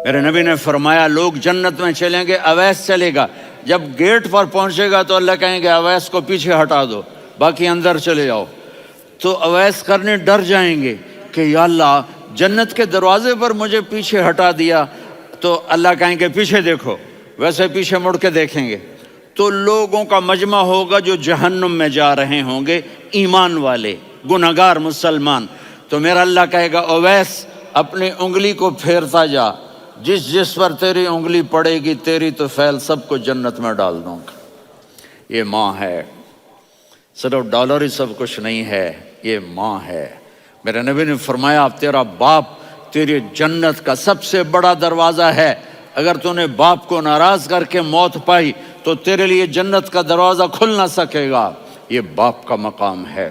میرے نبی نے فرمایا لوگ جنت میں چلیں گے، اویس چلے گا، جب گیٹ پر پہنچے گا تو اللہ کہیں گے اویس کو پیچھے ہٹا دو، باقی اندر چلے جاؤ۔ تو اویس کرنے ڈر جائیں گے کہ یا اللہ جنت کے دروازے پر مجھے پیچھے ہٹا دیا، تو اللہ کہیں گے پیچھے دیکھو، ویسے پیچھے مڑ کے دیکھیں گے تو لوگوں کا مجمع ہوگا جو جہنم میں جا رہے ہوں گے، ایمان والے، گنہگار مسلمان۔ تو میرا اللہ کہے گا اویس اپنی انگلی کو پھیرتا جا، جس جس پر تیری انگلی پڑے گی تیری تو فیل سب کو جنت میں ڈال دوں گا۔ یہ ماں ہے، صرف ڈالر ہی سب کچھ نہیں ہے، یہ ماں ہے۔ میرے نبی نے فرمایا تیرا باپ تیری جنت کا سب سے بڑا دروازہ ہے، اگر تو نے باپ کو ناراض کر کے موت پائی تو تیرے لیے جنت کا دروازہ کھل نہ سکے گا، یہ باپ کا مقام ہے۔